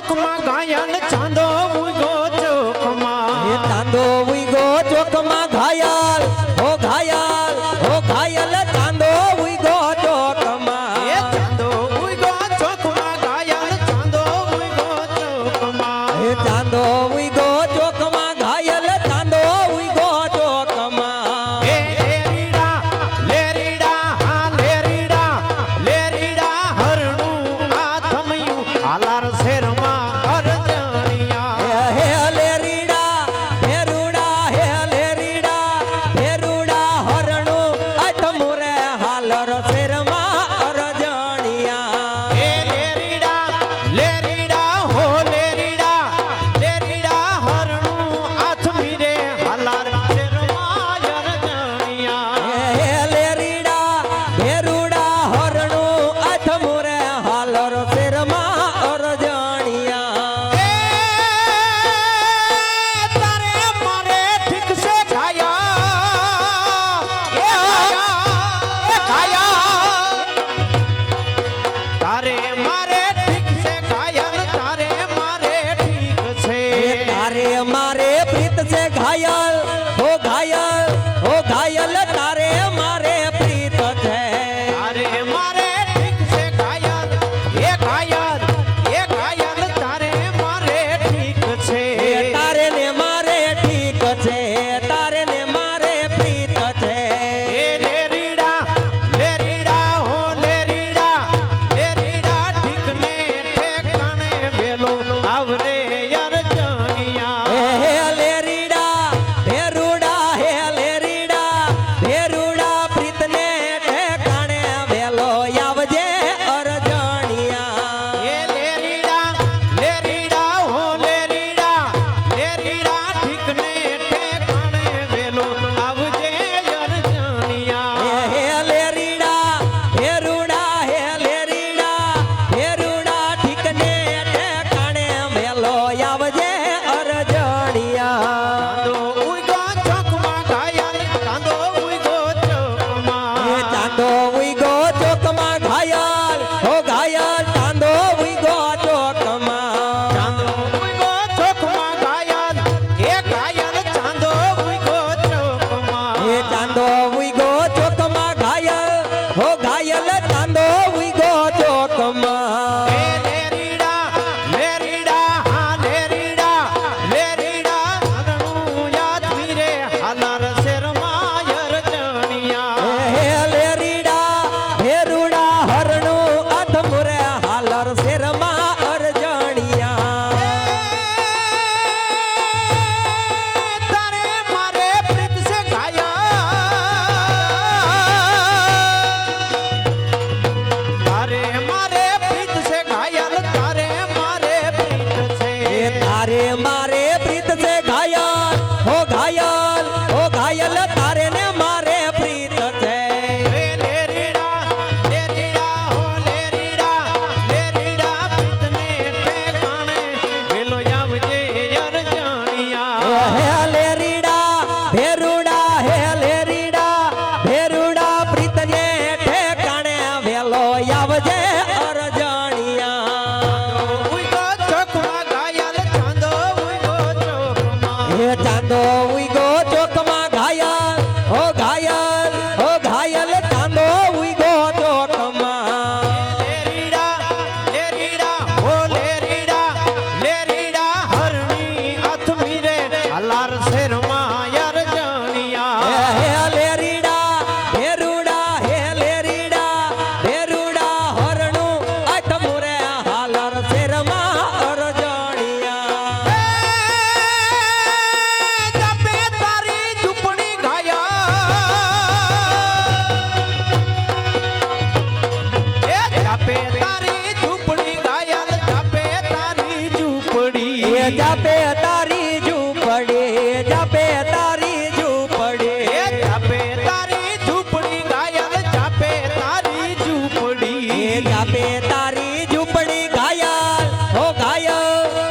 ચોકમાં ઘાયલ ચાંદો ઉગો ચોકમાં એ ચાંદો ઉઈગો ચોકમાં ઘાયલ હો ઘાયલ હો ઘાયલ ચાંદો ઉઈગો ચોકમાં એ ચાંદો ઉગો ચોકમાં ઘાયલ ચાંદો ઉગો ચોકમાં એ ચાંદો ઉઈગો ચોકમાં ઘાયલ ચાંદો ઉઈગો ચોકમાં એ લેરીડા હા લેરીડા હરણું આ થમયું હાલાર શેરમાં અરજણિયા હે લેરીડા ભેરુડા હે લેરીડા ભેરુડા હરણું અઠમુરે હાલર શેરમાં અરજણિયા એ લેરીડા હો લેરીડા હરણું આથમી રે હાલાર શેરમાં અરજણિયા હે લેરીડા ભેરુડા હરણું અઠમુરે હાલર શેરમાં અરજણિયા તારે મારે ઠીક છે તારે મારે ઠીક છે ઘાયલ તારે મારે ઠીક છે તારે મારે પ્રીત છે ઘાયલ હો ઘાયલ હો ઘાયલ તારે મારે પ્રીત છે તારે મારે ઠીક છે ઘાયલ તારે મારે ઠીક છે તારે ને મારે ઠીક છે તારે ને મારે પ્રીત છે એ લેરીડા હો લેરીડા ઠીક ને ઠેકાણે વેલો આવરે અરજણિયા હે લેરીડા ભેરુડા હે લેરીડા ભેરુડા પ્રીત ને ઠેકાણે વેલો આવજે અરજણિયા એ લેરીડા હો લેરીડા ઠીક ને ઠેકાણે વેલો આવજે અરજણિયા હે લેરીડા ભેરુડા હે લેરીડા ભેરુડા ઠીકને ઠેકાણે વેલો આવજે અરજણિયા ચાંદો ઉગો ચોકમાં ઘાયલ ચાંદો ઉગો ચોકમાં એ ચાંદો ઉઈગો ચોકમાં ઘાયલ હો ઘાયલ ચાંદો ઉઈગો ચોકમાં ચાંદો ઉગો ચોકમાં ઘાયલ એ ઘાયલ ચાંદો ઉગો ચોકમાં એ ચાંદો ઉઈગો ચોકમાં ઘાયલ હો ઘાયલ ચાંદો ઉઈગો ચોકમાં એ લેરીડા હા લેરીડા હરણું યાદ વીરે હાલાર શેરમાં અરજણિયા હે લેરીડા ભેરુડા હરણું અધમુરે હાલર શેરમાં અરજણિયા તારે મારે પ્રીત છે ઘાયલ તારે મારે પ્રીત છે ઘાયલ તારે મારે પ્રીત છે એ તારે મારે પ્રીત છે ઘાયલ હો ઘાયલ હો ઘાયલ તારે ને મારે પ્રીત છે એ લેરીડા હો લેરીડા પ્રીતને ઠેકાણે વેલો આવજે અરજણિયા હે લેરીડા ભેરુડા હે લેરીડા ભેરુડા પ્રીત ને ઠેકાણે વેલો આવજે અરજણિયા ઉગો ચોકમાં ઘાયલ ચાંદો ઉગો ચોકમાં હે ચાંદો ઉઈગો ચોકમાં ઘાયલ હો ઘાયલ હો ઘાયલ ચાંદો ઉઈગો ચોકમાં લેરીડા હો લેરીડા હરણી આથમી રે હાલાર શેરમાં અરજણિયા હે લેરીડા ભેરુડા હે લેરીડા ભેરુડા હરણું અઠમુરે હાલર શેરમાં અરજણિયા જપે તારી ઝૂંપડી ઘાયલ એ જપે તારી ઝૂંપડી ઘાયલ જપે તારી ઝૂંપડી એ જાપે તારી ઝૂંપડી જાપે તારી ઝૂંપડી એ જપે તારી ઝૂંપડી ઘાયલ જપે તારી ઝૂંપડી એ જાપે તારી ઝૂંપડી ઘાયલ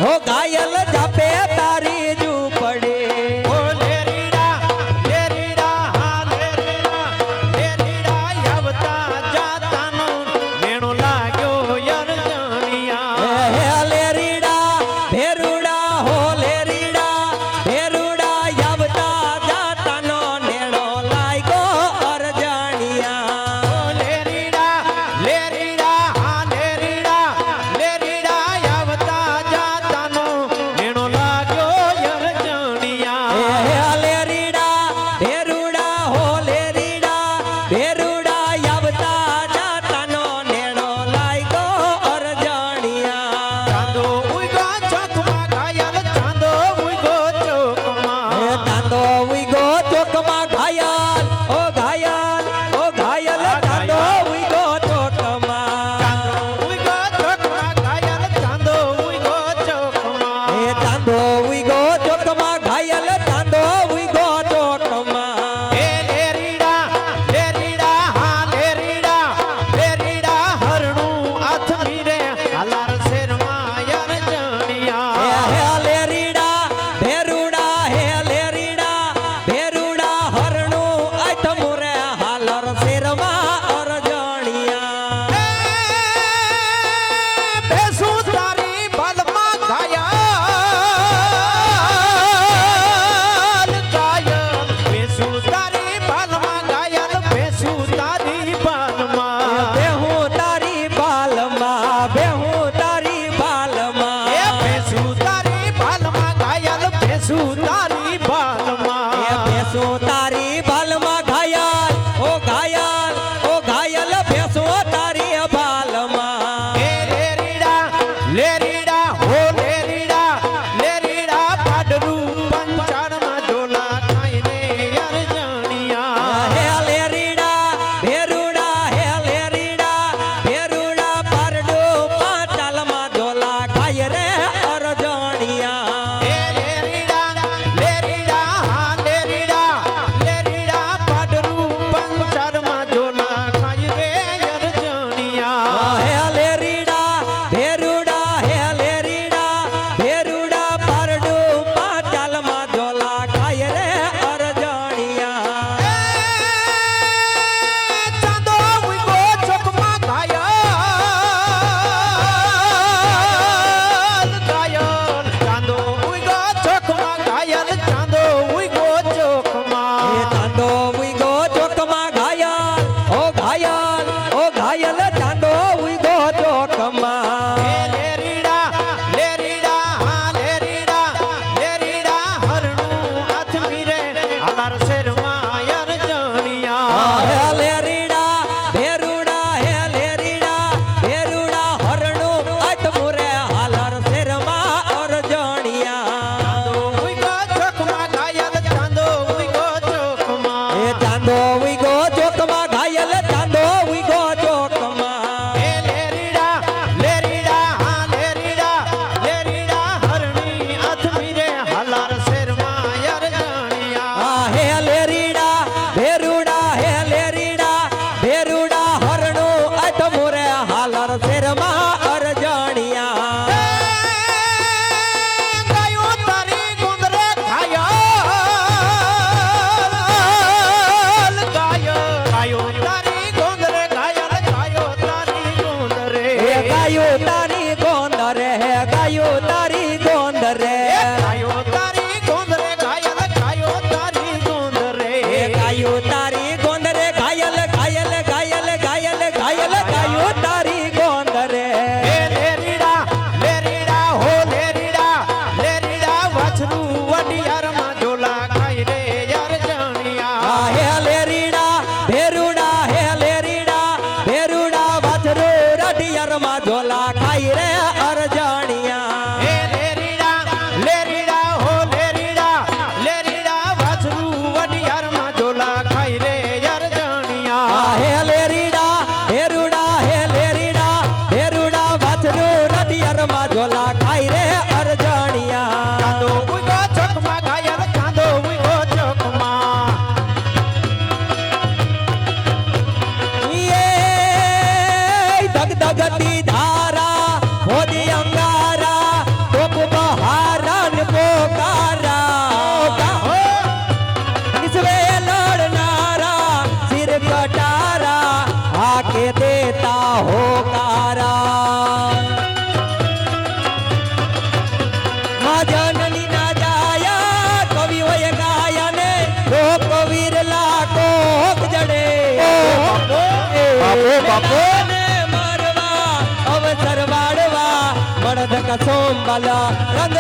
હો ઘાયલ જાપે તારી ઝૂંપડી ઓ લેરીડા હા લેરીડા આવતા જાતાનો મેણો લાગ્યો અરજણિયા હે લેરીડા ચાંદો ઉઈગો ચોકમાં ઘાયલ ચાંદો ઉઈગો ચોકમાં એ લેરીડા લેરીડા હા લેરીડા લેરીડા હરણી આથમી રે હાલાર શેરમાં યાર જાણિયા આ હે લેરીડા ભેરુડા હે લેરીડા ભેરુડા હરણું અધમુરે હાલર શેરમાં અરજણિયા ગાયો તારી ગુંદરે ઘાયલ ગાયો ગાયો તારી ગુંદરે ઘાયલ ગાયો તારી ગુંદરે હે ગાયો તારી ગોંદરે હે ગાયો તારી ગોંદરે ગાયો તારી ગુંદરે ઘાયલ ગાયો તારી ગુંદરે હે ગાયો તારી ગોંદરે ઘાયલ ઘાયલ ઘાયલ ઘાયલ ઘાયલ ગાયો તારી ગોંદરે એ લેરીડા લેરીડા હો લેરીડા લેરીડા વાછરું વડિયારમાં ઝોલા ખાઈ રે યાર જાણિયા આ હે લેરીડા ભેરુડા હે લેરીડા ભેરુડા વાછરો રઢિયરમાં ઝોલા ખાઈ રે અરજણિયા એ લેરીડા લેરીડા હો લેરીડા લેરીડા વાછરું વડિયારમાં ઝોલા ખાઈ રે યાર જાણિયા આ હે લેરીડા ભેરુડા હે લેરીડા ભેરુડા વાછરો રઢિયરમાં ઝોલા ખાઈ રે અરજણિયા કાંદો ઉઈગો ચોકમાં ઘાયલ કાંદો ઉઈગો ચોકમાં ધગધગતી ધારા હોદી અંગારા ટોપ બહારા ને પોકારા કિસવે લડનારા સિર કટારા આકે દેતા હોકારા માં જનની ના જાયા કવિઓએ ગાયા ને લોક વીરલા કોક જડે બાપો. ને મારવા અવસર વાળવા મળદ કસોમ બલા રંગ